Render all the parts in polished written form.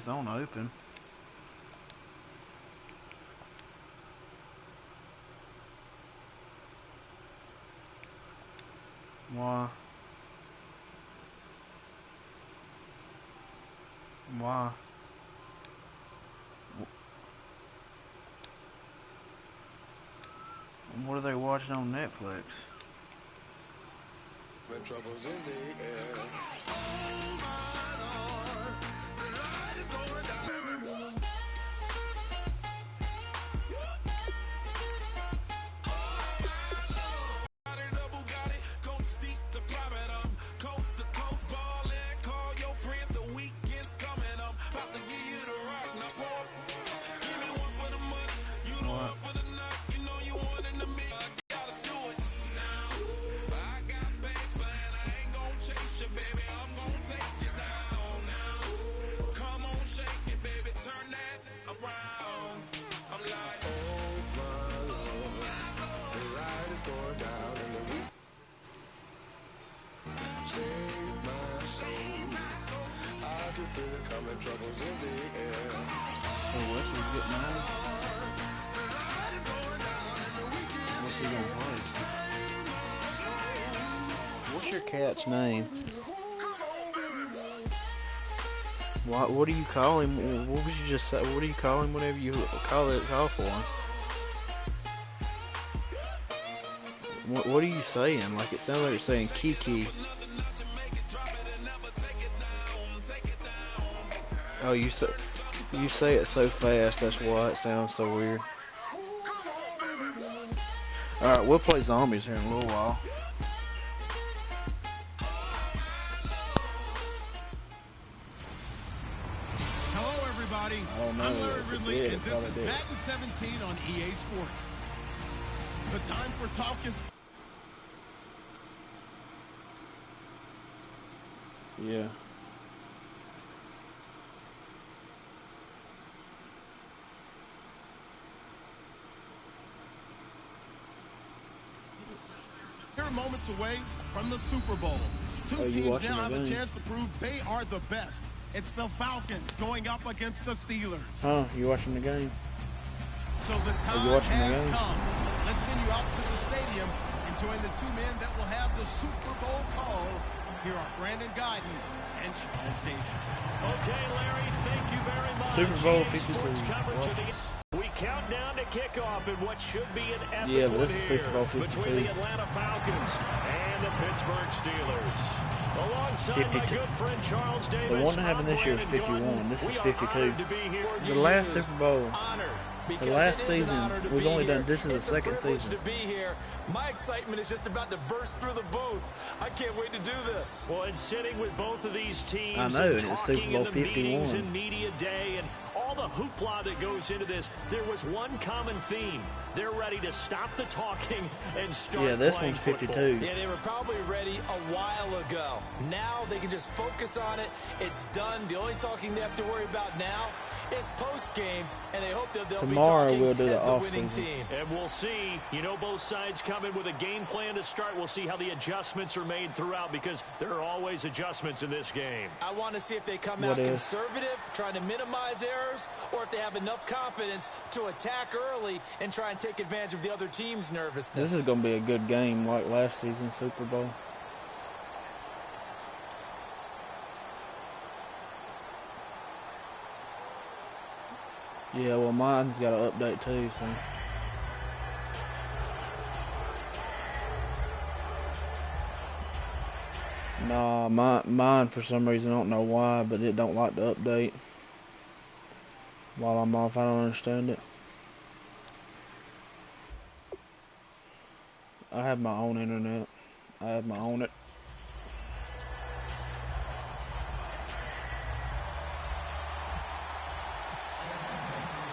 it's on open. Why? Why? What are they watching on Netflix? When trouble's in the air. Coming, troubles in the air. Oh, Wesley's getting out. What's he gonna play? What's your cat's name? What do you call him? What would you just say? What do you call him whenever you call for him? What are you saying? Like it sounds like you're saying Kiki. Oh, you say it so fast. That's why it sounds so weird. All right, we'll play zombies here in a little while. Hello, everybody. I'm Larry Ridley, and this is Madden 17 on EA Sports. The time for talk is. Yeah. They're moments away from the Super Bowl. Two teams now have a chance to prove they are the best. It's the Falcons going up against the Steelers. Huh, you watching the game? So the time has come. Let's send you out to the stadium and join the two men that will have the Super Bowl call. Here are Brandon Guyton and Charles Davis. Okay, Larry, thank you very much. Super Bowl 52. We count down to kickoff in what should be an epic one here between the Atlanta Falcons and the Pittsburgh Steelers. Alongside my good friend Charles Davis. The one that happened this year is 51. This is 52. The last Super Bowl. The last season, we've only done, this is the second season. To be here. My excitement is just about to burst through the booth. I can't wait to do this. Well, and sitting with both of these teams, I know, and and it's Super talking Bowl in the meetings 51. and media day and all the hoopla that goes into this, there was one common theme. They're ready to stop the talking and start Yeah, this playing one's 52. football. Yeah, they were probably ready a while ago. Now they can just focus on it. It's done. The only talking they have to worry about now is post-game, and they hope that they'll Tomorrow be talking we'll do as the the winning off-season. team. And we'll see, you know, both sides come in with a game plan to start. We'll see how the adjustments are made throughout because there are always adjustments in this game. I want to see if they come out conservative, trying to minimize errors, or if they have enough confidence to attack early and try and take advantage of the other team's nervousness. This is going to be a good game like last season's Super Bowl. Yeah, well, mine's got an update too, so. Nah, mine for some reason, I don't know why, but it don't like to update while I'm off. I don't understand it. I have my own internet. I have my own it.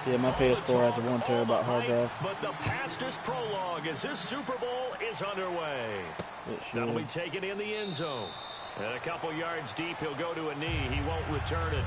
Yeah, my PS4 has a 1 terabyte hard drive. But the fastest prologue as this Super Bowl is underway. That'll be taken in the end zone. And a couple yards deep, he'll go to a knee. He won't return it.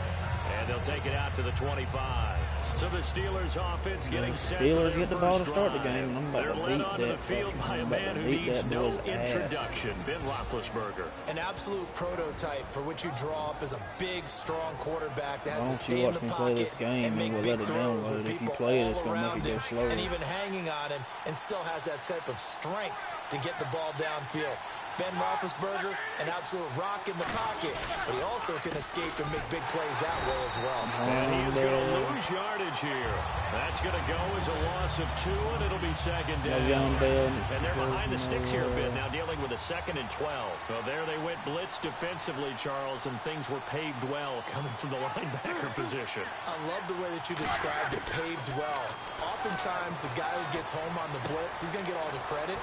And they'll take it out to the 25. So the Steelers offense getting set. Steelers get the ball to start the game, and I'm They're about to led beat onto the that field fucking, by a I'm about man to who beat needs that no boy's ass. introduction, Ben Roethlisberger. An absolute prototype for which you draw up as a big, strong quarterback that has Why to don't you stay in watch the me play this pocket game and make and we'll big let it throws download with it. If you people play it, all it's gonna make around it go him slower. and even hanging on him, and still has that type of strength to get the ball downfield. Ben Roethlisberger, an absolute rock in the pocket, but he also can escape and make big plays that way as well. And he is going to lose yardage here. That's going to go as a loss of 2, and it'll be second down. And they're behind the sticks here a bit, now dealing with a 2nd and 12. So there they went blitz defensively, Charles, and things were paved well coming from the linebacker position. I love the way that you described it, paved well. Oftentimes, the guy who gets home on the blitz, he's going to get all the credit.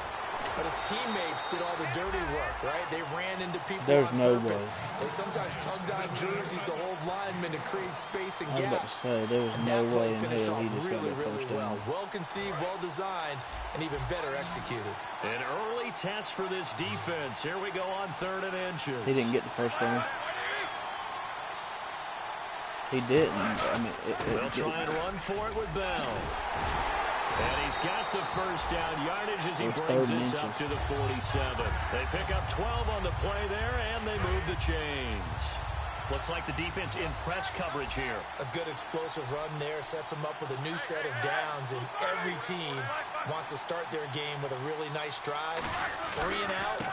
But his teammates did all the dirty work, right? They ran into people on purpose. They sometimes tugged on jerseys to hold linemen to create space and gaps. I was about to say, there was no way in hell he just got that first down. Well conceived, well designed, and even better executed. An early test for this defense. Here we go on 3rd and inches. He didn't get the first down. He didn't. I mean, they'll try and run for it with Bell. And he's got the first down yardage as he brings this up to the 47. They pick up 12 on the play there, and they move the chains. Looks like the defense in press coverage here. A good explosive run there sets them up with a new set of downs, and every team wants to start their game with a really nice drive. 3 and out.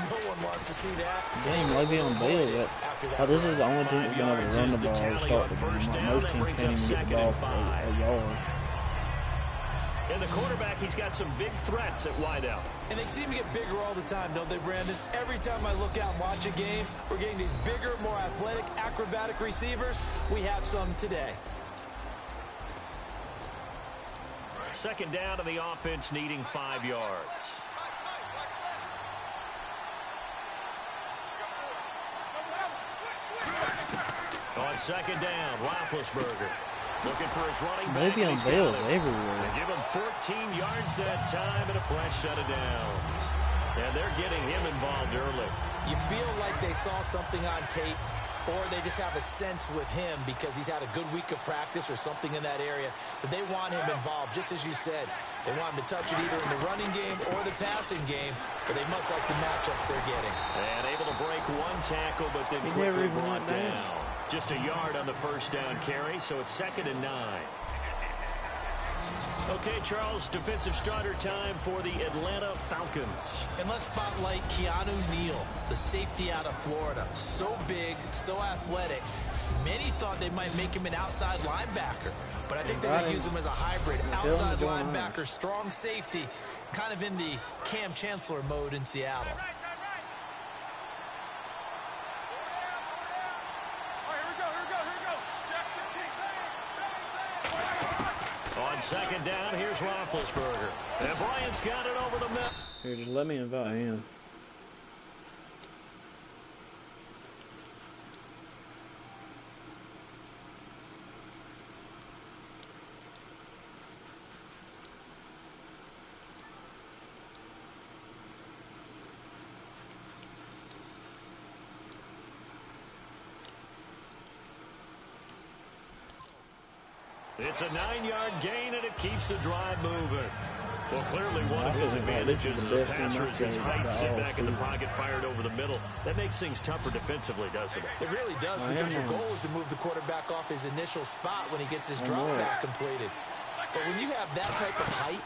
No one wants to see that. Damn, Le'Veon Bell yet. Oh, this is the only team that's been able to run the ball to start the game. Most teams can't even get the ball for a yard. And the quarterback, he's got some big threats at wideout. And they seem to get bigger all the time, don't they, Brandon? Every time I look out and watch a game, we're getting these bigger, more athletic, acrobatic receivers. We have some today. 2nd down to the offense, needing 5 yards. On 2nd down, Roethlisberger. Looking for his running back. Le'Veon Bell's everywhere. They give him 14 yards that time and a fresh set of downs. And they're getting him involved early. You feel like they saw something on tape, or they just have a sense with him because he's had a good week of practice or something in that area that they want him involved, just as you said. They want him to touch it either in the running game or the passing game, but they must like the matchups they're getting. And able to break 1 tackle, but then quickly brought down. Just a yard on the first down carry, so it's 2nd and 9. Okay, Charles, defensive starter time for the Atlanta Falcons. And let's spotlight Keanu Neal, the safety out of Florida. So big, so athletic. Many thought they might make him an outside linebacker, but I think they're going to use him as a hybrid. Outside linebacker, strong safety, kind of in the Cam Chancellor mode in Seattle. On 2nd down, here's Roethlisberger. And Bryant's got it over the middle. Here, just let me invite him. It's a 9-yard gain, and it keeps the drive moving. Well, clearly one of his advantages as a passer is his height. Sit back in the pocket, fired over the middle. That makes things tougher defensively, doesn't it? It really does, because your goal is to move the quarterback off his initial spot when he gets his drop back completed. But when you have that type of height,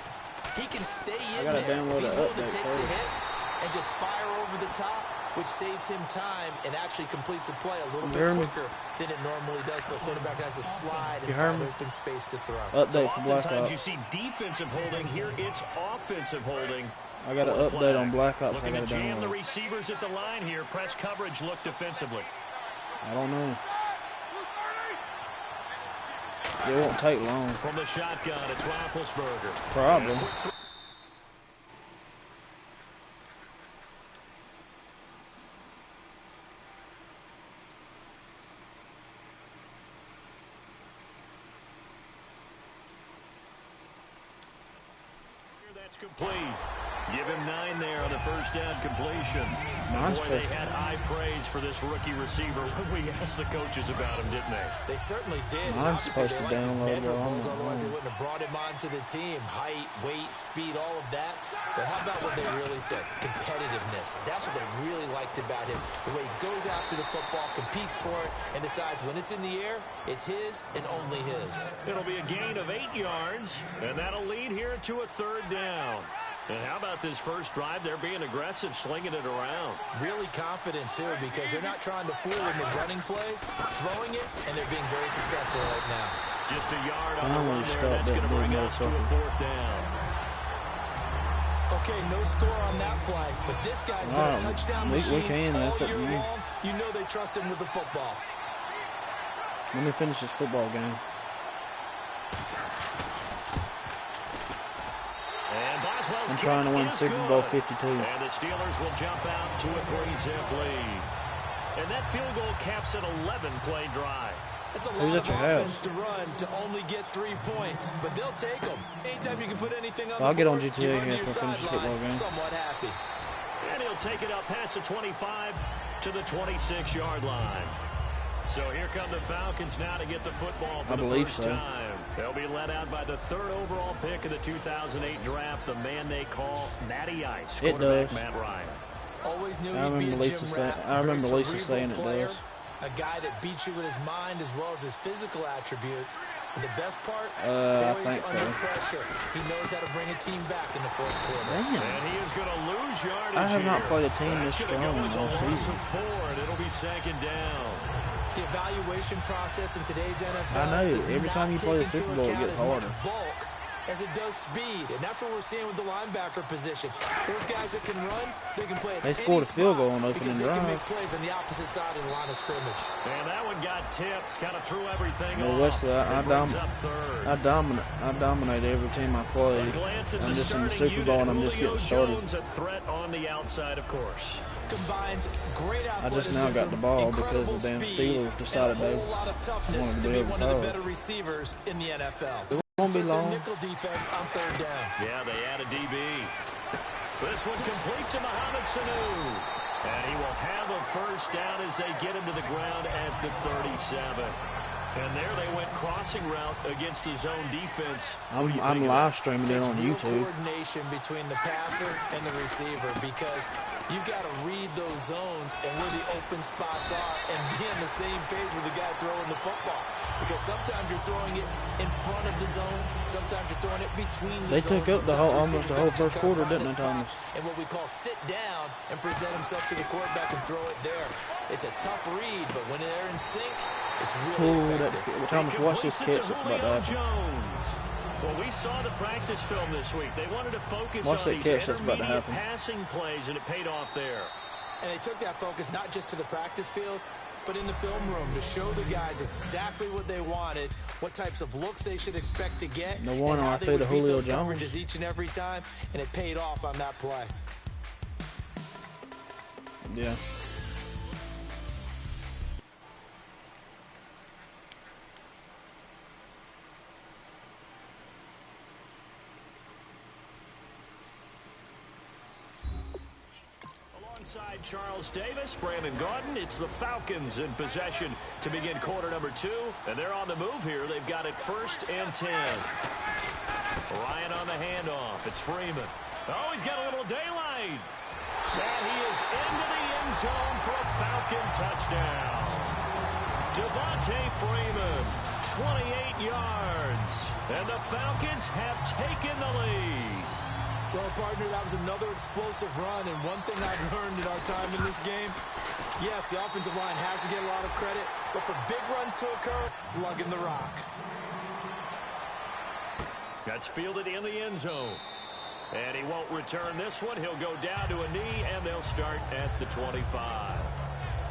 he can stay in there. He's willing to take the hits and just fire over the top, which saves him time and actually completes a play a little bit quicker than it normally does. So the quarterback has to slide and find open space to throw. So oftentimes you see defensive holding. Here it's offensive holding. I got an update on Black Ops. Looking to jam the receivers at the line here. Press coverage look defensively. I don't know. It won't take long. From the shotgun, it's Roethlisberger. Probably. That's complete. Give him 9 there on the first down completion. Boy, they had high praise for this rookie receiver when we asked the coaches about him, didn't they? They certainly did. Mine's supposed to download it. Otherwise, they wouldn't have brought him onto the team. Height, weight, speed, all of that. But how about what they really said? Competitiveness. That's what they really liked about him. The way he goes after the football, competes for it, and decides when it's in the air, it's his and only his. It'll be a gain of 8 yards, and that'll lead here to a 3rd down. And how about this first drive? They're being aggressive, slinging it around. Really confident, too, because they're not trying to fool him with running plays, throwing it, and they're being very successful right now. Just a yard on the run there. That's going to bring us to a 4th down. Okay, no score on that play, but this guy's been a touchdown machine all year long. You know they trust him with the football. Let me finish this football game. I'm trying to win Super Bowl 52. And the Steelers will jump out to a 3-zip lead. And that field goal caps an 11-play drive. It's a lot of offense to run to only get 3 points, but they'll take them. Anytime you can put anything on I'll the get on board, GTA here for finish the football game. Somewhat happy. And he'll take it up past the 25 to the 26-yard line. So here come the Falcons now to get the football for the first time. They'll be led out by the 3rd overall pick of the 2008 draft, the man they call Matty Ice, quarterback Matt Ryan. Always knew he'd be a gym rat. I remember Lisa saying it does. A guy that beats you with his mind as well as his physical attributes. And the best part, poised under pressure. He knows how to bring a team back in the 4th quarter. Damn. And he is going to lose yardage. I have not played a team this strong in all season. It'll be 2nd down. The evaluation process in today's NFL. I know. Every time you play the Super Bowl, it gets harder. Bulk as it does speed, and that's what we're seeing with the linebacker position. Those guys that can run, they can play. They scored a field goal on opening drive. They can make plays on the opposite side of the line of scrimmage. And that one got tipped, kind of threw everything off. Wesley, I dominate every team I play. I'm just in the Super Bowl and I'm just getting started. A threat on the outside, of course. Combines great athleticism, I just now got the ball because the damn Steelers decided they wanted to be one of the better receivers in the NFL. It won't be long. Nickel defense on 3rd down. Yeah, they add a DB. This one complete to Mohamed Sanu. And he will have a first down as they get him to the ground at the 37. And there they went crossing route against the zone defense. I'm live streaming it on YouTube. Coordination between the passer and the receiver, because you've got to read those zones and where the open spots are and be on the same page with the guy throwing the football. Because sometimes you're throwing it in front of the zone, sometimes you're throwing it between the zones. They took up almost the whole first quarter, didn't they, Thomas? And what we call sit down and present himself to the quarterback and throw it there. It's a tough read, but when they're in sync, it's really effective. Thomas, watch this catch that's about to happen. Well, we saw the practice film this week. They wanted to focus on these intermediate passing plays, and it paid off there. And they took that focus not just to the practice field, but in the film room to show the guys exactly what they wanted, what types of looks they should expect to get, no wonder I threw the Julio Jones coverages each and every time, and it paid off on that play. Yeah. Alongside Charles Davis, Brandon Gaudin, it's the Falcons in possession to begin quarter number 2. And they're on the move here. They've got it 1st and 10. Ryan on the handoff. It's Freeman. Oh, he's got a little daylight. And he is into the end zone for a Falcon touchdown. Devontae Freeman, 28 yards. And the Falcons have taken the lead. Well, partner, that was another explosive run, and one thing I've learned in our time in this game, yes, the offensive line has to get a lot of credit, but for big runs to occur, lugging the rock. That's fielded in the end zone. And he won't return this one. He'll go down to a knee, and they'll start at the 25.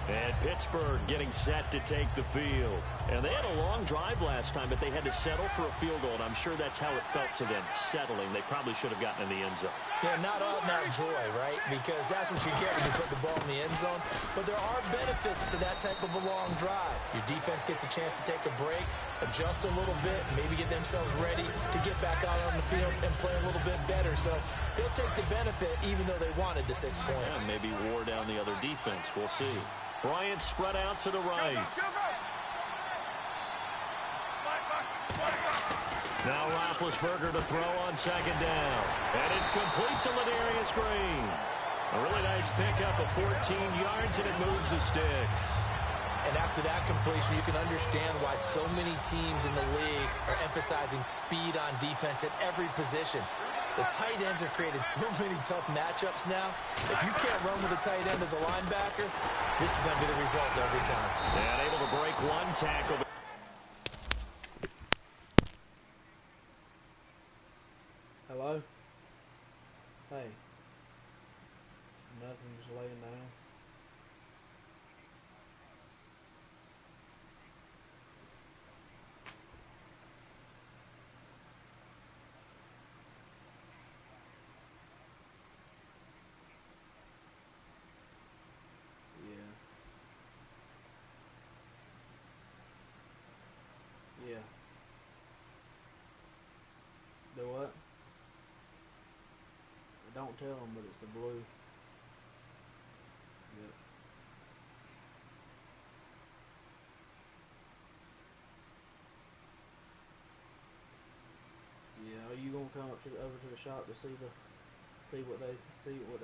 And Pittsburgh getting set to take the field. And they had a long drive last time, but they had to settle for a field goal, and I'm sure that's how it felt to them, settling. They probably should have gotten in the end zone. Yeah, not joy, right? Because that's what you get when you put the ball in the end zone. But there are benefits to that type of a long drive. Your defense gets a chance to take a break. adjust a little bit, maybe get themselves ready to get back out on the field and play a little bit better. So they'll take the benefit even though they wanted the 6 points. Yeah, maybe wore down the other defense. We'll see. Bryant spread out to the right. Now Roethlisberger to throw on second down. And it's complete to Ladarius Green. A really nice pickup of 14 yards, and it moves the sticks. And after that completion, you can understand why so many teams in the league are emphasizing speed on defense at every position. The tight ends have created so many tough matchups now. If you can't run with a tight end as a linebacker, this is going to be the result every time. And able to break one tackle. Hello? Hey. Nothing, just laying down. Yeah. Do what? Don't tell them, but it's the blue. Yep. Yeah, are you gonna come up to over to the shop to see what they say when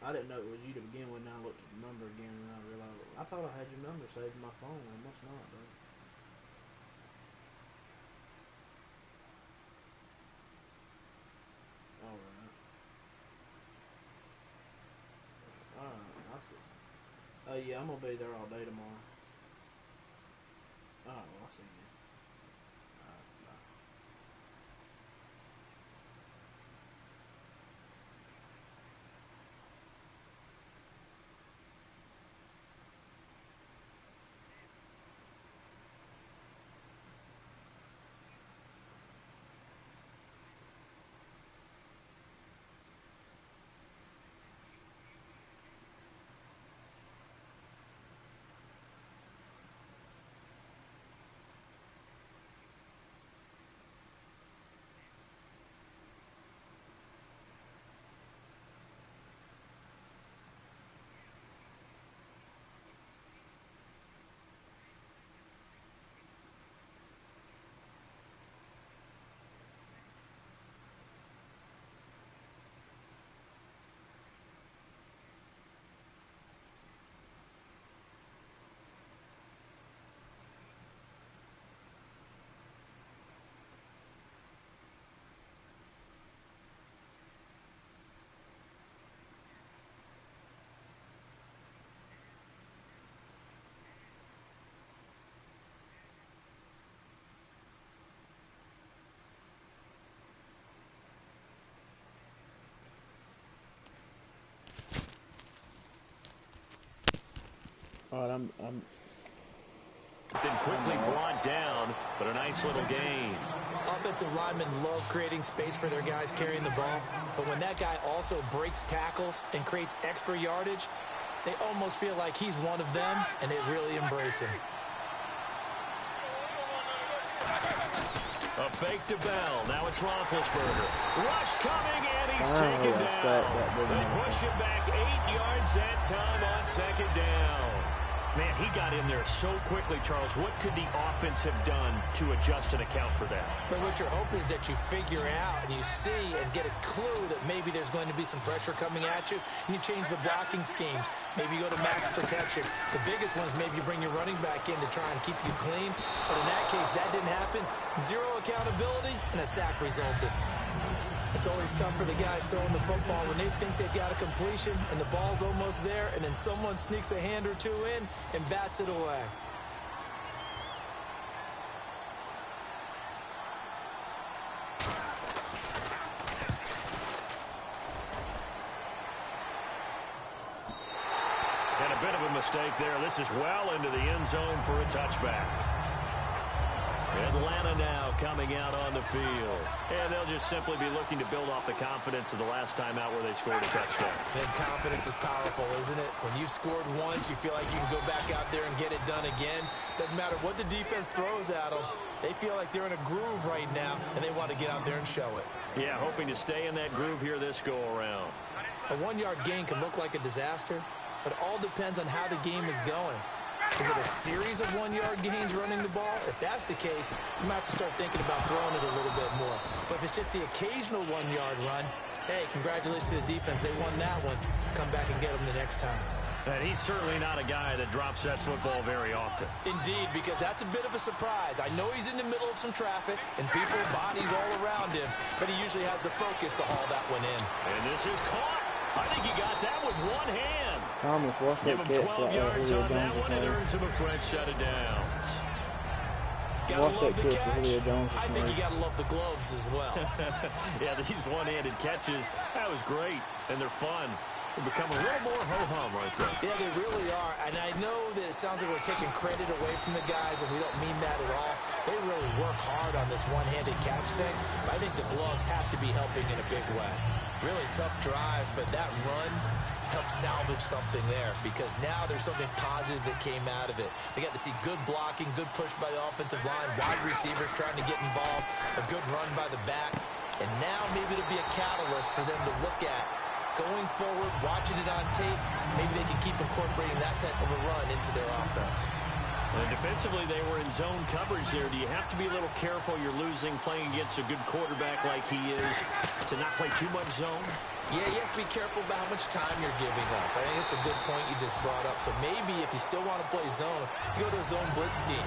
I didn't know it was you to begin with. Now I looked at the number again and I realized I thought I had your number saved in my phone. I must not, though. Alright. Alright, I see. Oh yeah, I'm gonna be there all day tomorrow. Alright, well, I'll see you. Alright, bye. Alright, I'm Then quickly brought down, but a nice little gain. Offensive linemen love creating space for their guys carrying the ball, but when that guy also breaks tackles and creates extra yardage, they almost feel like he's one of them, and they really embrace him. A fake to Bell. Now it's Roethlisberger. Rush coming, and he's taken down. They push him back 8 yards that time on second down. Man, he got in there so quickly, Charles. What could the offense have done to adjust and account for that? But what you're hoping is that you figure out and you see and get a clue that maybe there's going to be some pressure coming at you, and you change the blocking schemes. Maybe you go to max protection. The biggest one is maybe you bring your running back in to try and keep you clean. But in that case, that didn't happen. Zero accountability, and a sack resulted. It's always tough for the guys throwing the football when they think they've got a completion and the ball's almost there, and then someone sneaks a hand or two in and bats it away. And a bit of a mistake there. This is well into the end zone for a touchback. Atlanta now coming out on the field. And they'll just simply be looking to build off the confidence of the last time out where they scored a touchdown. And confidence is powerful, isn't it? When you've scored once, you feel like you can go back out there and get it done again. Doesn't matter what the defense throws at them. They feel like they're in a groove right now, and they want to get out there and show it. Yeah, hoping to stay in that groove here this go-around. A one-yard gain can look like a disaster, but it all depends on how the game is going. Is it a series of one-yard gains running the ball? If that's the case, you might have to start thinking about throwing it a little bit more. But if it's just the occasional one-yard run, hey, congratulations to the defense. They won that one. Come back and get them the next time. And he's certainly not a guy that drops that football very often. Indeed, because that's a bit of a surprise. I know he's in the middle of some traffic and people, bodies all around him, but he usually has the focus to haul that one in. And this is caught. I think he got that with one hand. Thomas, what's Give that him catch 12 yards on that one. It Jones? earns him a fresh set of downs. Gotta What's love that the catch for catch. Julio Jones? I think you gotta love the gloves as well. Yeah, these one-handed catches, that was great, and they're fun. They become a little more ho-hum right there. Yeah, they really are. And I know that it sounds like we're taking credit away from the guys, and we don't mean that at all. They really work hard on this one-handed catch thing. But I think the gloves have to be helping in a big way. Really tough drive, but that run helped salvage something there, because now there's something positive that came out of it. They got to see good blocking, good push by the offensive line, wide receivers trying to get involved, a good run by the back, and now maybe it'll be a catalyst for them to look at going forward, watching it on tape. Maybe they can keep incorporating that type of a run into their offense. And defensively, they were in zone coverage there. Do you have to be a little careful? You're losing, playing against a good quarterback like he is, to not play too much zone? Yeah, you have to be careful about how much time you're giving up. I think it's a good point you just brought up. So maybe if you still want to play zone, you go to a zone blitz scheme,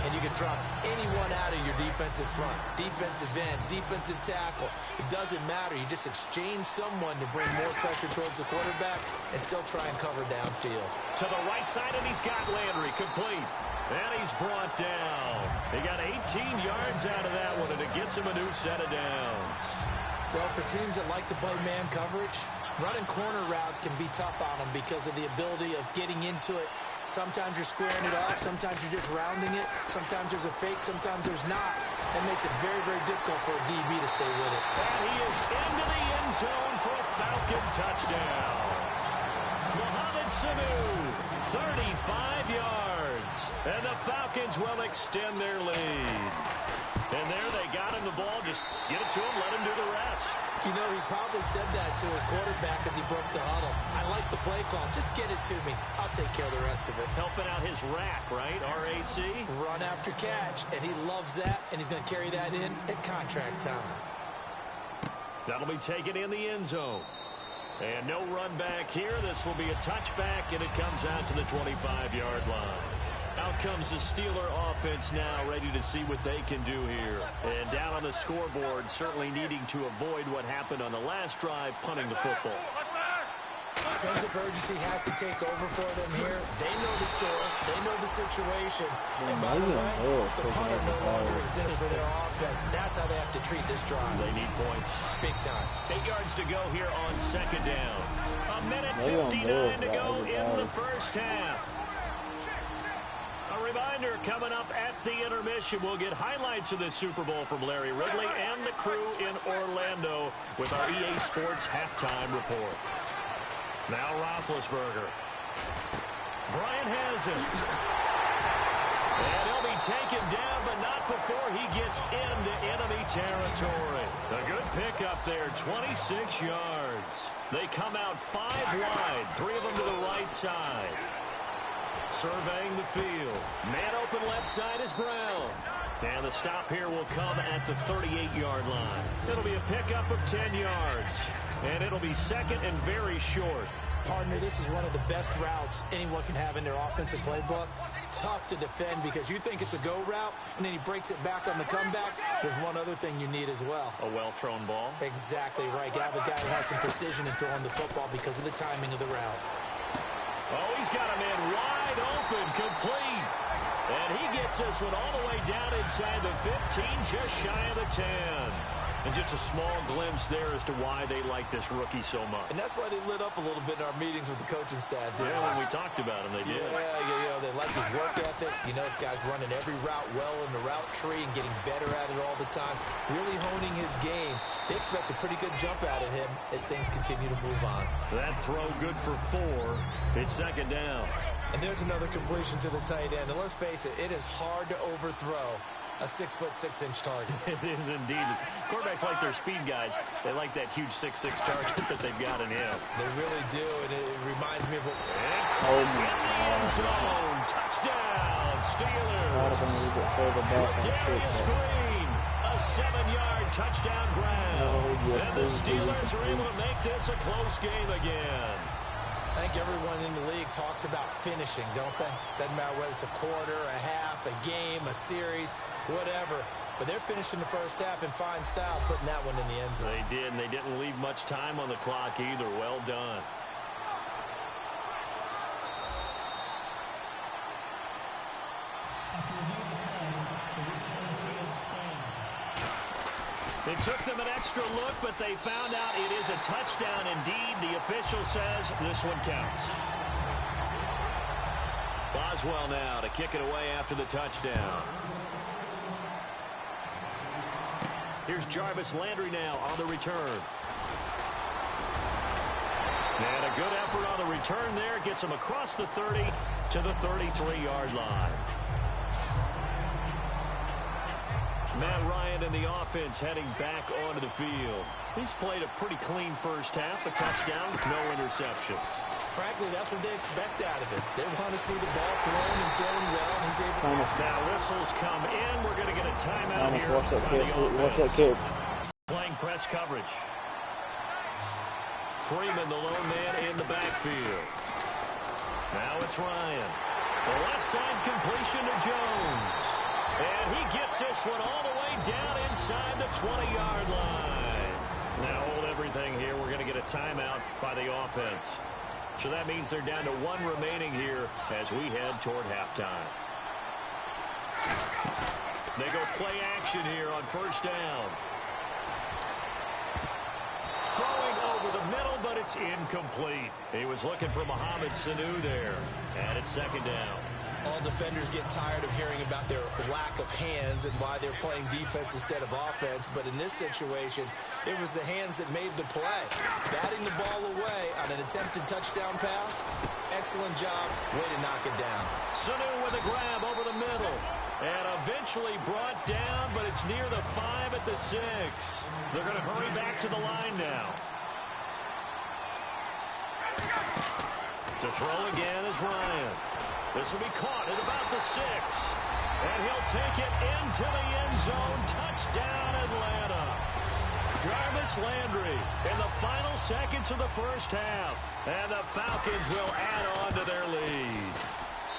and you can drop anyone out of your defensive front, defensive end, defensive tackle. It doesn't matter. You just exchange someone to bring more pressure towards the quarterback and still try and cover downfield. To the right side, and he's got Landry complete. And he's brought down. He got 18 yards out of that one, and it gets him a new set of downs. Well, for teams that like to play man coverage, running corner routes can be tough on them because of the ability of getting into it. Sometimes you're squaring it off. Sometimes you're just rounding it. Sometimes there's a fake. Sometimes there's not. That makes it very, very difficult for a DB to stay with it. And he is into the end zone for a Falcon touchdown. Mohamed Sanu, 35 yards. And the Falcons will extend their lead. And there they got him the ball. Just get it to him, let him do the rest. You know, he probably said that to his quarterback as he broke the huddle. I like the play call. Just get it to me. I'll take care of the rest of it. Helping out his rack, right? RAC. Run after catch, and he loves that, and he's going to carry that in at contract time. That'll be taken in the end zone. And no run back here. This will be a touchback, and it comes out to the 25-yard line. Out comes the Steeler offense now, ready to see what they can do here. And down on the scoreboard, certainly needing to avoid what happened on the last drive, punting the football. Sense of urgency has to take over for them here. They know the score. They know the situation. And by the way, the punter no longer exists for their offense. That's how they have to treat this drive. They need points. Big time. 8 yards to go here on second down. A minute 59 to go in the first half. A reminder, coming up at the intermission, we'll get highlights of this Super Bowl from Larry Ridley and the crew in Orlando with our EA Sports halftime report. Now Roethlisberger. Bryant has it. And he'll be taken down, but not before he gets into enemy territory. A good pickup there, 26 yards. They come out 5 wide, 3 of them to the right side. Surveying the field. Man open left side is Brown. And the stop here will come at the 38-yard line. It'll be a pickup of 10 yards. And it'll be second and very short. Partner, this is one of the best routes anyone can have in their offensive playbook. Tough to defend because you think it's a go route, and then he breaks it back on the comeback. There's one other thing you need as well. A well-thrown ball. Exactly right. You have a guy who has some precision in throwing the football because of the timing of the route. Oh, he's got a man wide open, complete. And he gets this one all the way down inside the 15, just shy of the 10. And just a small glimpse there as to why they like this rookie so much. And that's why they lit up a little bit in our meetings with the coaching staff. Yeah, when we talked about him, they did. Yeah, they like his work ethic. You know, this guy's running every route well in the route tree and getting better at it all the time, really honing his game. They expect a pretty good jump out of him as things continue to move on. That throw good for 4. It's second down. And there's another completion to the tight end. And let's face it, it is hard to overthrow a 6'6" target. It is indeed. Quarterbacks like their speed guys. They like that huge 6'6" target that they've got in him. They really do, and it reminds me of what... Zone. Touchdown, Steelers. Darius Green, a 7-yard touchdown grab. And the Steelers are able to make this a close game again. I think everyone in the league talks about finishing, don't they? Doesn't matter whether it's a quarter, a half, a game, a series, whatever. But they're finishing the first half in fine style, putting that one in the end zone. They did, and they didn't leave much time on the clock either. Well done. After review of the play, the replay on the field stands. It took them an extra look, but they found out it is a touchdown indeed. The official says this one counts. Boswell now to kick it away after the touchdown. Here's Jarvis Landry now on the return. And a good effort on the return there. Gets him across the 30 to the 33-yard line. Matt Ryan and the offense heading back onto the field. He's played a pretty clean first half, a touchdown, no interceptions. Frankly, that's what they expect out of it. They want to see the ball thrown and thrown well, and he's able to... Now whistles come in. We're going to get a timeout here by the Watch that offense. kid. Playing press coverage. Freeman, the lone man in the backfield. Now it's Ryan. The left side completion to Jones. And he gets this one all the way down inside the 20-yard line. Now hold everything here. We're going to get a timeout by the offense. So that means they're down to 1 remaining here as we head toward halftime. They go play action here on first down. Throwing over the middle, but it's incomplete. He was looking for Mohamed Sanu there. And it's second down. All defenders get tired of hearing about their lack of hands and why they're playing defense instead of offense. But in this situation, it was the hands that made the play. Batting the ball away on an attempted touchdown pass. Excellent job. Way to knock it down. Sanu with a grab over the middle. And eventually brought down, but it's near the 5 at the 6. They're going to hurry back to the line now. To throw again is Ryan. This will be caught at about the 6. And he'll take it into the end zone. Touchdown, Atlanta. Jarvis Landry in the final seconds of the first half. And the Falcons will add on to their lead.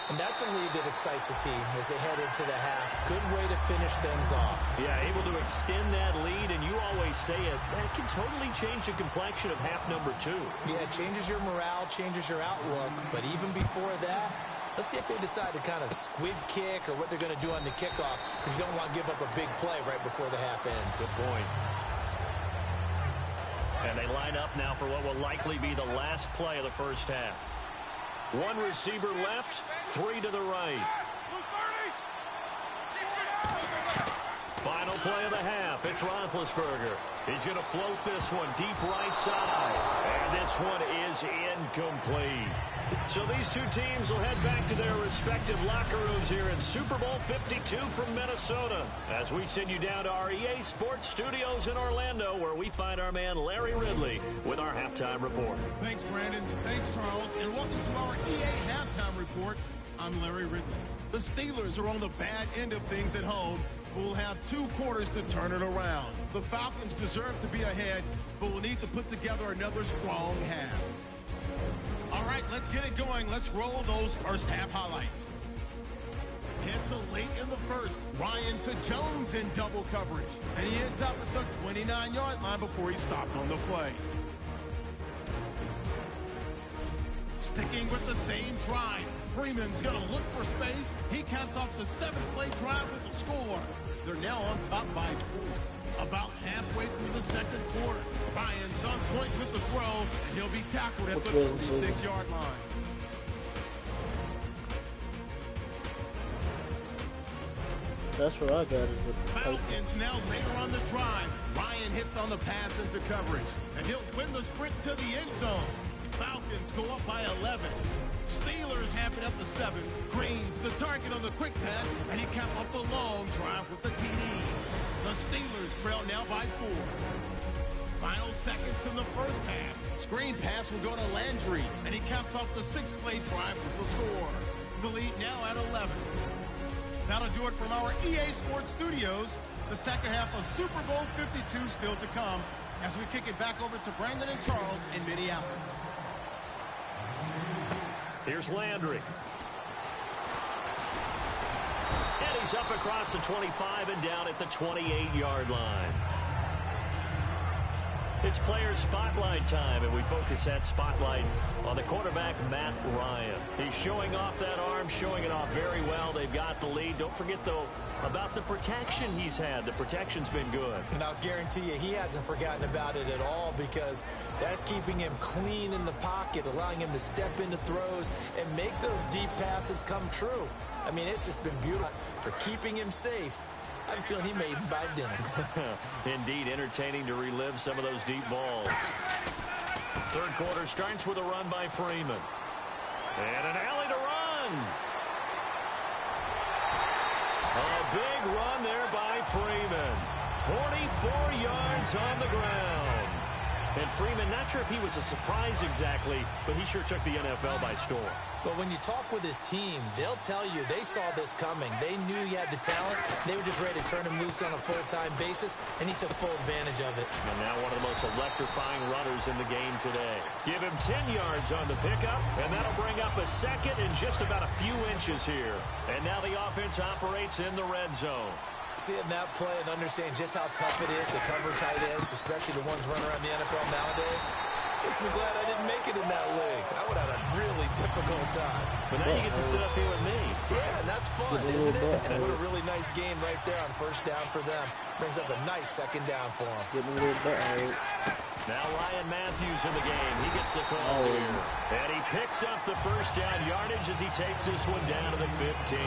And that's a lead that excites a team as they head into the half. Good way to finish things off. Yeah, able to extend that lead, and you always say it, that can totally change the complexion of half number 2. Yeah, it changes your morale, changes your outlook. But even before that, let's see if they decide to kind of squib kick or what they're going to do on the kickoff, because you don't want to give up a big play right before the half ends. Good point. And they line up now for what will likely be the last play of the first half. 1 receiver left, 3 to the right. Final play of the half. It's Roethlisberger. He's going to float this one deep right side. And this one is incomplete. So these two teams will head back to their respective locker rooms here in Super Bowl 52 from Minnesota. As we send you down to our EA Sports Studios in Orlando, where we find our man Larry Ridley with our halftime report. Thanks, Brandon. Thanks, Charles. And welcome to our EA Halftime Report. I'm Larry Ridley. The Steelers are on the bad end of things at home, but will have 2 quarters to turn it around. The Falcons deserve to be ahead, but will need to put together another strong half. All right, let's get it going. Let's roll those first half highlights. Head to late in the first. Ryan to Jones in double coverage. And he ends up at the 29-yard line before he stopped on the play. Sticking with the same drive. Freeman's going to look for space. He caps off the 7-play drive with the score. They're now on top by 4. About halfway through the second quarter. Ryan's on point with the throw, and he'll be tackled at the 36-yard line. That's what I got. Is the Falcons now later on the drive. Ryan hits on the pass into coverage, and he'll win the sprint to the end zone. Falcons go up by 11. Steelers have it up to 7. Green's the target on the quick pass, and he capped off the long drive with the TD. The Steelers trail now by 4. Final seconds in the first half. Screen pass will go to Landry, and he caps off the 6-play drive with the score. The lead now at 11. That'll do it from our EA Sports Studios. The second half of Super Bowl 52 still to come as we kick it back over to Brandon and Charles in Minneapolis. Here's Landry. And he's up across the 25 and down at the 28-yard line. It's player spotlight time, and we focus that spotlight on the quarterback, Matt Ryan. He's showing off that arm, showing it off very well. They've got the lead. Don't forget, though, about the protection he's had. The protection's been good. And I'll guarantee you he hasn't forgotten about it at all, because that's keeping him clean in the pocket, allowing him to step into throws and make those deep passes come true. I mean, it's just been beautiful for keeping him safe. I'm feeling he made by dinner. Indeed, entertaining to relive some of those deep balls. Third quarter starts with a run by Freeman. And an alley to run. A big run there by Freeman. 44 yards on the ground. And Freeman, not sure if he was a surprise exactly, but he sure took the NFL by storm. But when you talk with his team, they'll tell you they saw this coming. They knew he had the talent. They were just ready to turn him loose on a full-time basis, and he took full advantage of it. And now one of the most electrifying runners in the game today. Give him 10 yards on the pickup, and that'll bring up a second in just about a few inches here. And now the offense operates in the red zone. Seeing that play and understanding just how tough it is to cover tight ends, especially the ones running around the NFL nowadays, makes me glad I didn't make it in that league. I would have had a really difficult time. But now you get to sit up here with me. Yeah, and that's fun, isn't it? And what a really nice game right there on first down for them. Brings up a nice second down for them. Getting a little bit hurt. Now Ryan Matthews in the game. He gets the call here. And he picks up the first down yardage as he takes this one down to the 15.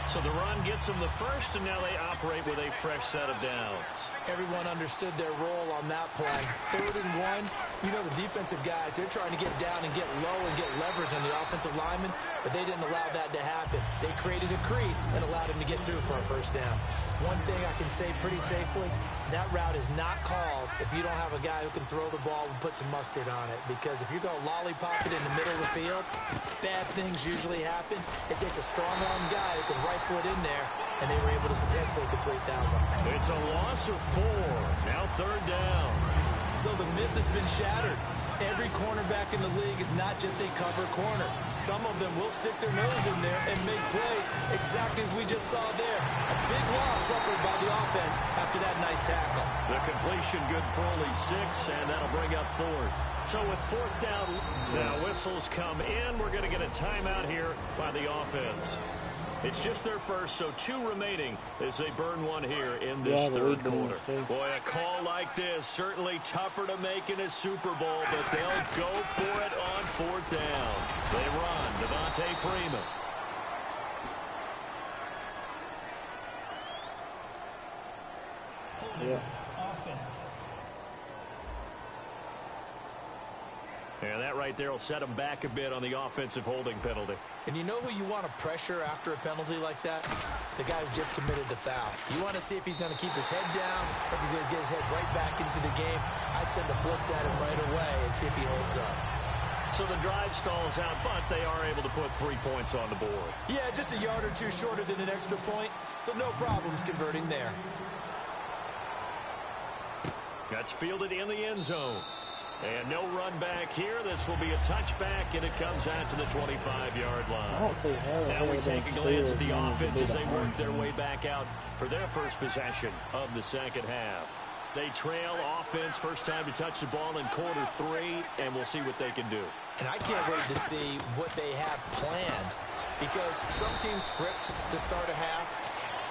So the run gets them the first, and now they operate with a fresh set of downs. Everyone understood their role on that play. 3rd and 1, you know the defensive guys, they're trying to get down and get low and get leverage on the offensive lineman, but they didn't allow that to happen. They created a crease and allowed him to get through for a first down. One thing I can say pretty safely, that route is not called if you don't have a guy who can throw the ball and put some mustard on it, because if you're going to lollipop it in the middle of the field, bad things usually happen. It takes a strong-arm guy who can rifle it in there, and they were able to successfully complete that one. It's a loss of 4. Now 3rd down. So the myth has been shattered. Every cornerback in the league is not just a cover corner. Some of them will stick their nose in there and make plays exactly as we just saw there. A big loss suffered by the offense after that nice tackle. The completion good for only 6, and that'll bring up 4th. So with 4th down, now whistles come in. We're going to get a timeout here by the offense. It's just their first, so 2 remaining as they burn one here in this third quarter. Boy, a call like this, certainly tougher to make in a Super Bowl, but they'll go for it on 4th down. They run. Devontae Freeman. Offense. And that right there will set them back a bit on the offensive holding penalty. And you know who you want to pressure after a penalty like that? The guy who just committed the foul. You want to see if he's going to keep his head down, or if he's going to get his head right back into the game. I'd send a blitz at him right away and see if he holds up. So the drive stalls out, but they are able to put 3 points on the board. Yeah, just a yard or 2 shorter than an extra point, so no problems converting there. That's fielded in the end zone. And no run back here. This will be a touchback, and it comes out to the 25-yard line. Now we take a glance at the offense as they work their way back out for their first possession of the second half. They trail offense, first time to touch the ball in quarter 3, and we'll see what they can do. And I can't wait to see what they have planned, because some teams script to start a half.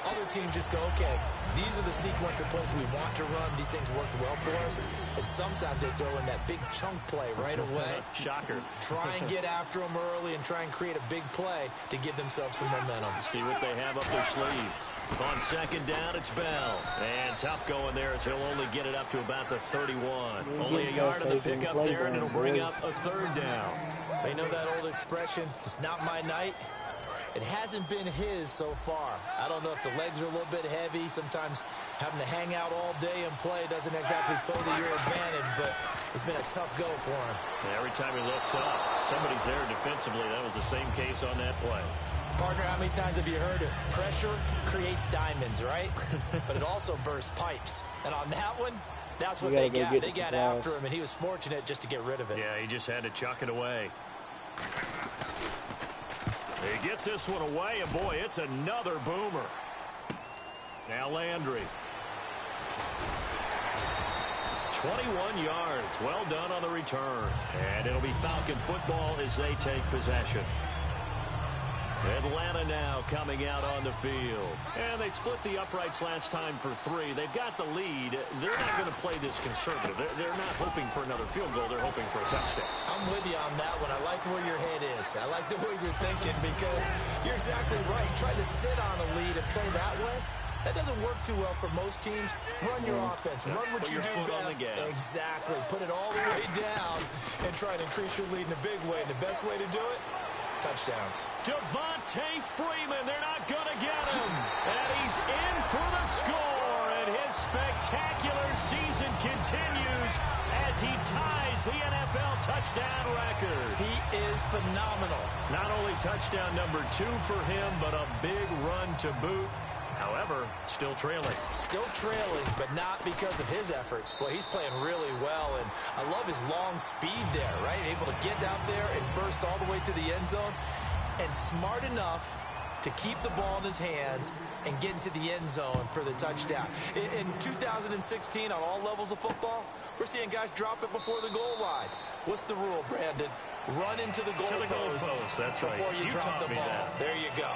Other teams just go, okay, these are the sequence of plays we want to run. These things worked well for us. And sometimes they throw in that big chunk play right away. Shocker. Try and get after them early and try and create a big play to give themselves some momentum. See what they have up their sleeve. On second down, it's Bell. And tough going there as he'll only get it up to about the 31. Only a yard on the pickup there, and it'll bring up a third down. They know that old expression, it's not my night. It hasn't been his so far. I don't know if the legs are a little bit heavy. Sometimes having to hang out all day and play doesn't exactly play to your advantage, but it's been a tough go for him. And every time he looks up, somebody's there defensively. That was the same case on that play. Partner, how many times have you heard it? Pressure creates diamonds, right? But it also bursts pipes. And on that one, that's what they got. They got after him, and he was fortunate just to get rid of it. Yeah, he just had to chuck it away. He gets this one away, and boy, it's another boomer. Now Landry. 21 yards. Well done on the return. And it'll be Falcon football as they take possession. Atlanta now coming out on the field. And they split the uprights last time for 3. They've got the lead. They're not going to play this conservative. They're not hoping for another field goal. They're hoping for a touchdown. I'm with you on that one. I like where your head is. I like the way you're thinking because you're exactly right. Try to sit on a lead and play that way. That doesn't work too well for most teams. Run your offense. Run what you do best. Exactly. Put it all the way down and try to increase your lead in a big way. And the best way to do it, touchdowns. Devontae Freeman, they're not going to get him. And he's in for the score. And his spectacular season continues as he ties the NFL touchdown record. He is phenomenal. Not only touchdown number 2 for him, but a big run to boot. However, still trailing. Still trailing, but not because of his efforts. Well, he's playing really well, and I love his long speed there, right? Able to get out there and burst all the way to the end zone, and smart enough to keep the ball in his hands and get into the end zone for the touchdown. In 2016, on all levels of football, we're seeing guys drop it before the goal line. What's the rule, Brandon? Run into the goalpost. That's right. Before you drop the ball. There you go.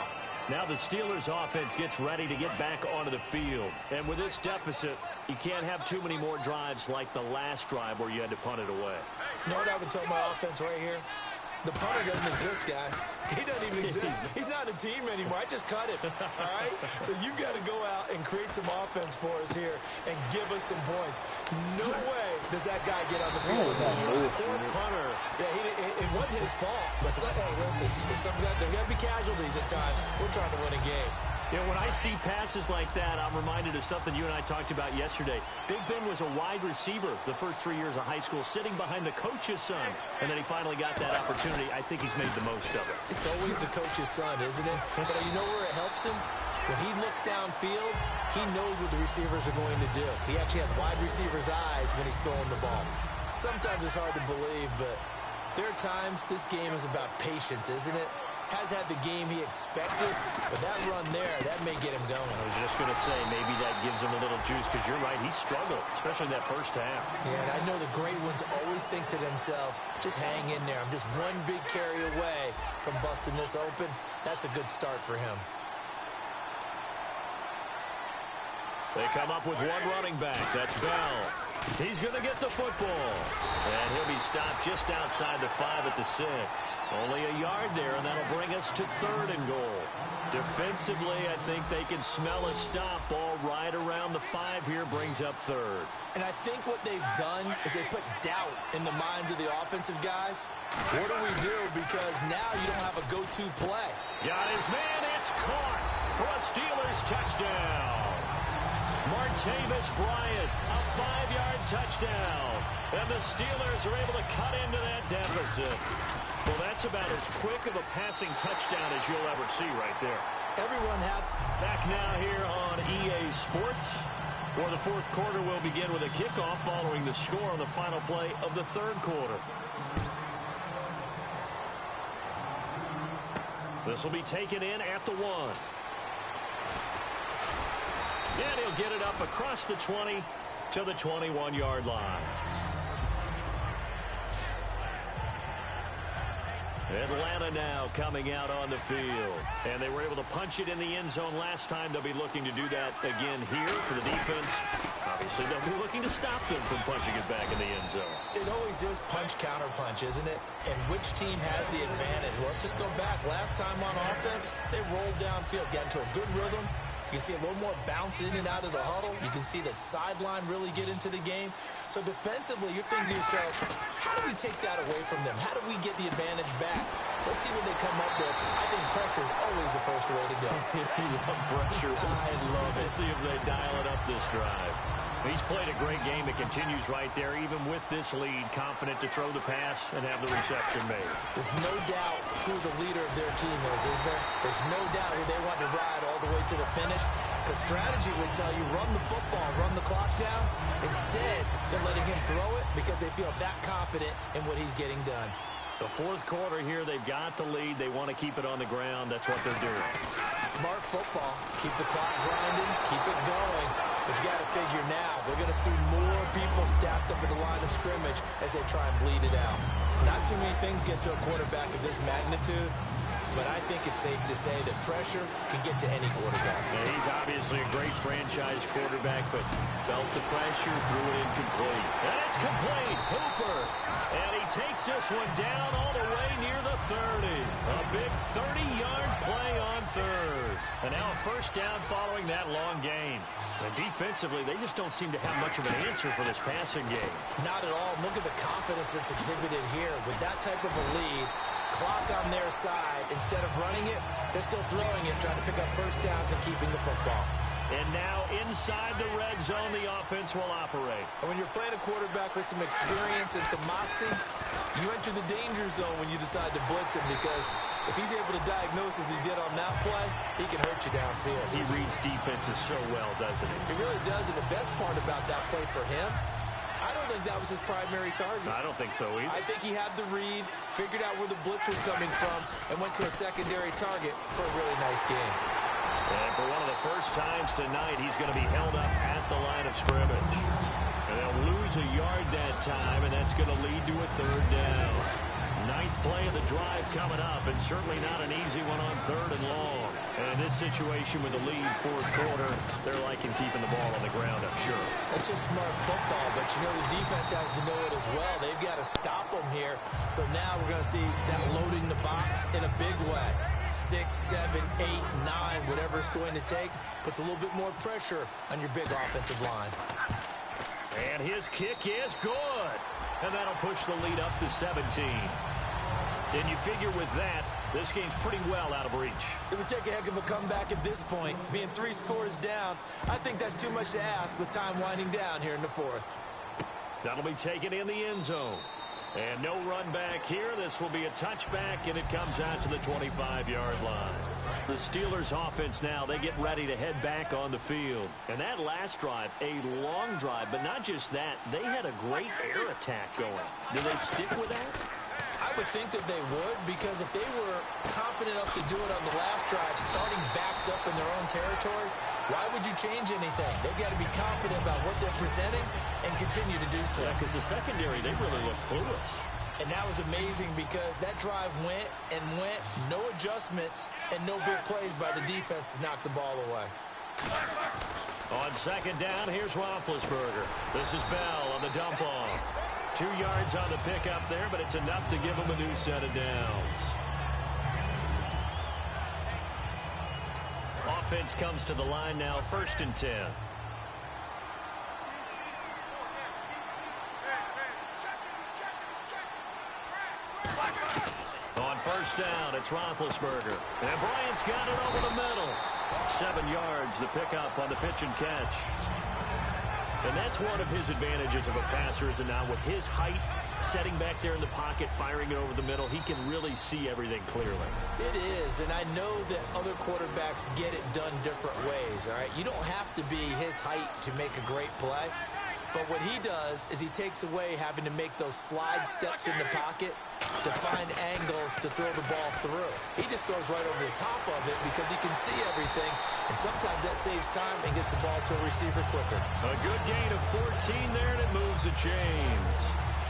Now the Steelers offense gets ready to get back onto the field. And with this deficit, you can't have too many more drives like the last drive where you had to punt it away. You know what I would tell my offense right here? The punter doesn't exist, guys. He doesn't even exist. He's not a team anymore. I just cut him, all right? So you've got to go out and create some offense for us here and give us some points. No way does that guy get on the field. Poor punter. Yeah, it wasn't his fault. But, hey, listen, there's got to be casualties at times. We're trying to win a game. You know, when I see passes like that, I'm reminded of something you and I talked about yesterday. Big Ben was a wide receiver the first 3 years of high school, sitting behind the coach's son. And then he finally got that opportunity. I think he's made the most of it. It's always the coach's son, isn't it? But you know where it helps him? When he looks downfield, he knows what the receivers are going to do. He actually has wide receivers' eyes when he's throwing the ball. Sometimes it's hard to believe, but there are times this game is about patience, isn't it? Has had the game he expected, but that run there, that may get him going. I was just going to say, maybe that gives him a little juice, because you're right, he struggled, especially that first half. Yeah, and I know the great ones always think to themselves, just hang in there. I'm just one big carry away from busting this open. That's a good start for him. They come up with one running back. That's Bell. He's going to get the football. And he'll be stopped just outside the 5 at the 6. Only a yard there, and that'll bring us to 3rd and goal. Defensively, I think they can smell a stop. Ball right around the 5 here brings up 3rd. And I think what they've done is they put doubt in the minds of the offensive guys. What do we do? Because now you don't have a go-to play. Got his man. It's caught for a Steelers touchdown. Martavis Bryant, a 5-yard touchdown. And the Steelers are able to cut into that deficit. Well, that's about as quick of a passing touchdown as you'll ever see right there. Everyone has. Back now here on EA Sports, where the 4th quarter will begin with a kickoff following the score on the final play of the 3rd quarter. This will be taken in at the 1. And he'll get it up across the 20 to the 21-yard line. Atlanta now coming out on the field. And they were able to punch it in the end zone last time. They'll be looking to do that again here for the defense. Obviously, they'll be looking to stop them from punching it back in the end zone. It always is punch-counter-punch, isn't it? And which team has the advantage? Well, let's just go back. Last time on offense, they rolled downfield, got into a good rhythm, You can see a little more bounce in and out of the huddle. You can see the sideline really get into the game. So defensively, you're thinking to yourself, how do we take that away from them? How do we get the advantage back? Let's see what they come up with. I think pressure is always the first way to go. You love pressure. I love it. Let's see if they dial it up this drive. He's played a great game. It continues right there, even with this lead, confident to throw the pass and have the reception made. There's no doubt who the leader of their team is there? There's no doubt who they want to ride all the way to the finish. Because strategy would tell you, run the football, run the clock down. Instead, they're letting him throw it because they feel that confident in what he's getting done. The fourth quarter here, they've got the lead. They want to keep it on the ground. That's what they're doing. Smart football. Keep the clock grinding. Keep it going. But you got to figure now, they're going to see more people stacked up at the line of scrimmage as they try and bleed it out. Not too many things get to a quarterback of this magnitude, but I think it's safe to say that pressure can get to any quarterback. Yeah, he's obviously a great franchise quarterback, but felt the pressure, threw it incomplete. And it's complete. Hooper. And he takes this one down all the way near the 30. A big 30-yard play on third. And now a first down following that long gain. And defensively, they just don't seem to have much of an answer for this passing game. Not at all. Look at the confidence that's exhibited here. With that type of a lead, clock on their side, instead of running it, they're still throwing it, trying to pick up first downs and keeping the football. And now inside the red zone, the offense will operate. And when you're playing a quarterback with some experience and some moxie, you enter the danger zone when you decide to blitz him, because if he's able to diagnose as he did on that play, he can hurt you downfield. He reads defenses so well, doesn't he? He really does, and the best part about that play for him, I don't think that was his primary target. I don't think so either. I think he had the read, figured out where the blitz was coming from, and went to a secondary target for a really nice game. And for one of the first times tonight, he's going to be held up at the line of scrimmage. And they'll lose a yard that time, and that's going to lead to a third down. Ninth play of the drive coming up, and certainly not an easy one on third and long. And in this situation with the lead, fourth quarter, they're liking keeping the ball on the ground, I'm sure. That's just smart football, but you know the defense has to know it as well. They've got to stop them here. So now we're going to see that loading the box in a big way. 6, 7, 8, 9, whatever it's going to take, puts a little bit more pressure on your big offensive line. And his kick is good. And that'll push the lead up to 17. And you figure with that, this game's pretty well out of reach. It would take a heck of a comeback at this point. Being 3 scores down, I think that's too much to ask with time winding down here in the fourth. That'll be taken in the end zone. And no run back here. This will be a touchback, and it comes out to the 25-yard line. The Steelers offense now, they get ready to head back on the field. And that last drive, a long drive, but not just that, they had a great air attack going. Do they stick with that? I would think that they would, because if they were confident enough to do it on the last drive, starting backed up in their own territory, why would you change anything? They've got to be confident about what they're presenting and continue to do so. Yeah, because the secondary, they really look clueless. And that was amazing because that drive went and went, no adjustments, and no big plays by the defense to knock the ball away. On second down, here's Roethlisberger. This is Bell on the dump off. 2 yards on the pickup there, but it's enough to give him a new set of downs. Offense comes to the line now, 1st and 10. On first down, it's Roethlisberger. And Bryant's got it over the middle. 7 yards, the pickup on the pitch and catch. And that's one of his advantages of a passer, is now with his height, setting back there in the pocket, firing it over the middle, he can really see everything clearly. It is, and I know that other quarterbacks get it done different ways, all right? You don't have to be his height to make a great play. But what he does is he takes away having to make those slide steps in the pocket to find angles to throw the ball through. He just throws right over the top of it because he can see everything, and sometimes that saves time and gets the ball to a receiver quicker. A good gain of 14 there, and it moves the chains.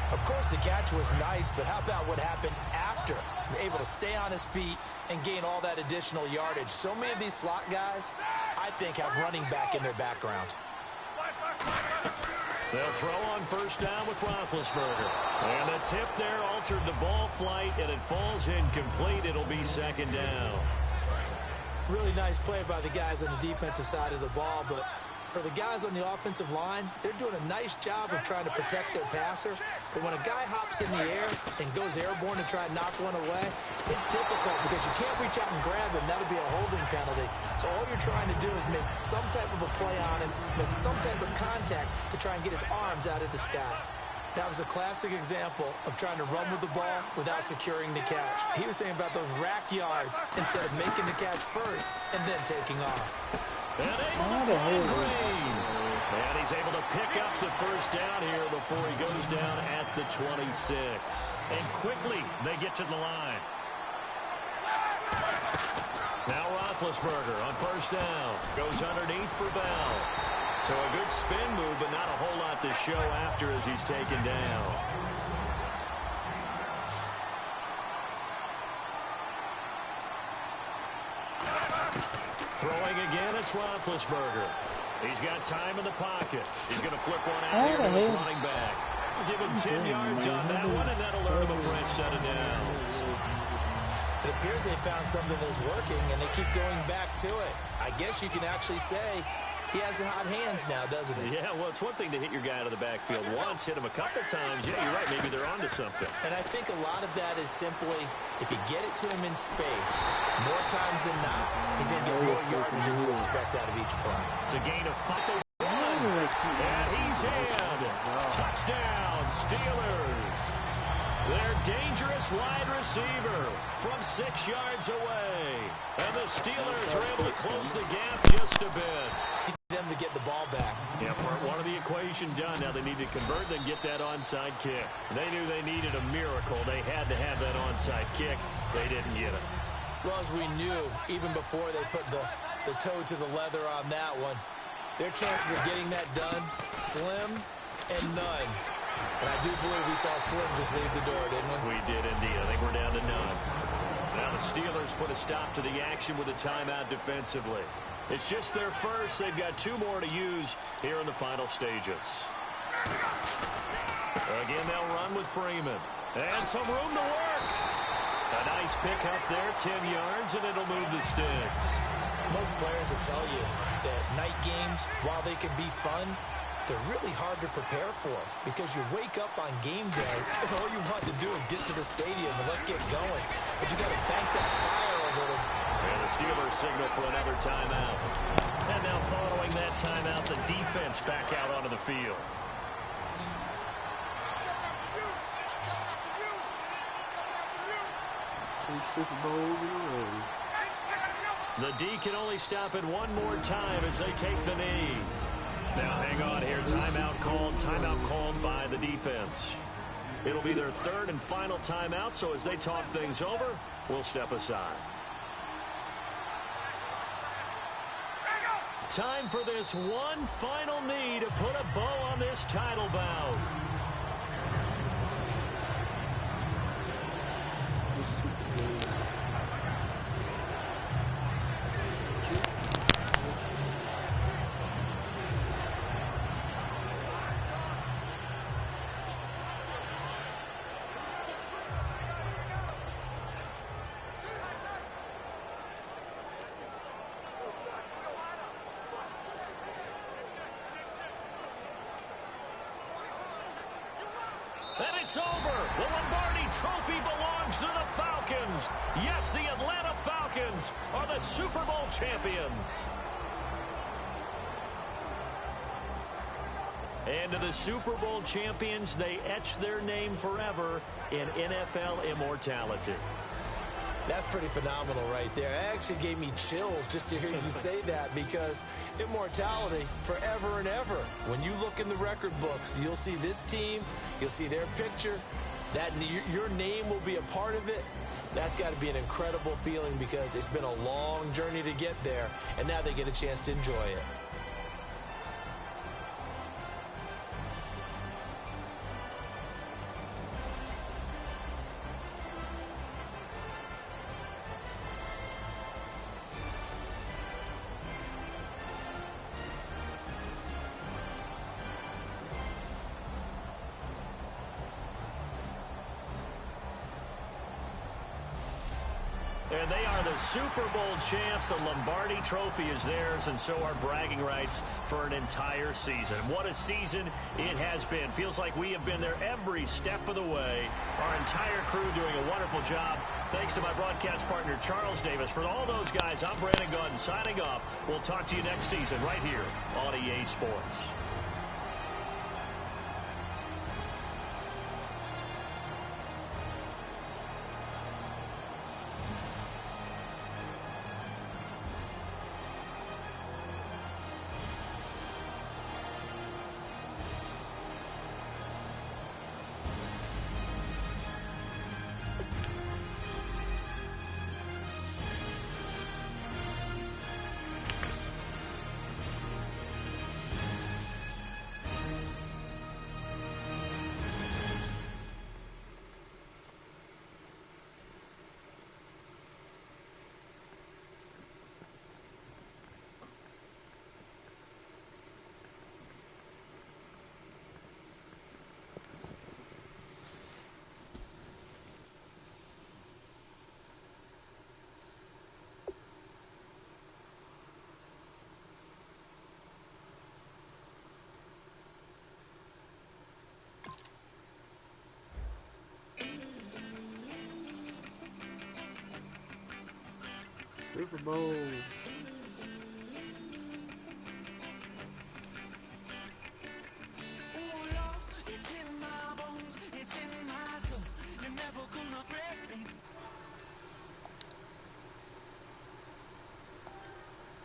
Of course, the catch was nice, but how about what happened after? Able to stay on his feet and gain all that additional yardage. So many of these slot guys, I think, have running back in their background. They'll throw on first down with Roethlisberger. And the tip there altered the ball flight, and it falls incomplete. It'll be second down. Really nice play by the guys on the defensive side of the ball, but for the guys on the offensive line, they're doing a nice job of trying to protect their passer. But when a guy hops in the air and goes airborne to try and knock one away, it's difficult because you can't reach out and grab him. That'll be a holding penalty. So all you're trying to do is make some type of a play on him, make some type of contact to try and get his arms out of the sky. That was a classic example of trying to run with the ball without securing the catch. He was thinking about those rack yards instead of making the catch first and then taking off. And able to find Green. And he's able to pick up the first down here before he goes down at the 26. And quickly, they get to the line. Now Roethlisberger on first down. Goes underneath for Bell. So a good spin move, but not a whole lot to show after as he's taken down. Throwing again, it's Roethlisberger. He's got time in the pocket. He's going to flip one out here to his running back. Give him 10 yards on that one, and that'll earn him a fresh set of downs. It appears they found something that's working, and they keep going back to it. I guess you can actually say he has the hot hands now, doesn't he? Yeah, well, it's one thing to hit your guy out of the backfield once, hit him a couple times. Yeah, you're right. Maybe they're onto something. And I think a lot of that is simply, if you get it to him in space, more times than not, he's going to get more yardage than you expect out of each play. It's a gain of 5. And he's in. Touchdown, Steelers. Their dangerous wide receiver from 6 yards away. And the Steelers are able to close the gap just a bit. Them to get the ball back. Yeah, part one of the equation done. Now they need to convert and get that onside kick. They knew they needed a miracle. They had to have that onside kick. They didn't get it. Well, as we knew, even before they put the toe to the leather on that one, their chances of getting that done, slim and none. And I do believe we saw Slim just leave the door, didn't we? We did indeed. I think we're down to none. Now the Steelers put a stop to the action with a timeout defensively. It's just their first. They've got 2 more to use here in the final stages. Again, they'll run with Freeman. And some room to work. A nice pick up there, 10 yards, and it'll move the sticks. Most players will tell you that night games, while they can be fun, they're really hard to prepare for because you wake up on game day and all you want to do is get to the stadium and let's get going. But you got to bank that fire a little. And the Steelers signal for another timeout. And now following that timeout, the defense back out onto the field. Super Bowls in a row. The D can only stop it one more time as they take the knee. Now hang on here. Timeout called by the defense. It'll be their 3rd and final timeout, so as they talk things over, we'll step aside. Time for this one final knee to put a bow on this title bout. And it's over. The Lombardi Trophy belongs to the Falcons. Yes, the Atlanta Falcons are the Super Bowl champions. And to the Super Bowl champions, they etch their name forever in NFL immortality. That's pretty phenomenal right there. It actually gave me chills just to hear you say that because immortality forever and ever. When you look in the record books, you'll see this team, you'll see their picture, that your name will be a part of it. That's got to be an incredible feeling because it's been a long journey to get there, and now they get a chance to enjoy it. And And they are the Super Bowl champs. The Lombardi Trophy is theirs, and so are bragging rights for an entire season. What a season it has been. Feels like we have been there every step of the way. Our entire crew doing a wonderful job. Thanks to my broadcast partner, Charles Davis. For all those guys, I'm Brandon Gunn signing off. We'll talk to you next season right here on EA Sports. Super Bowl.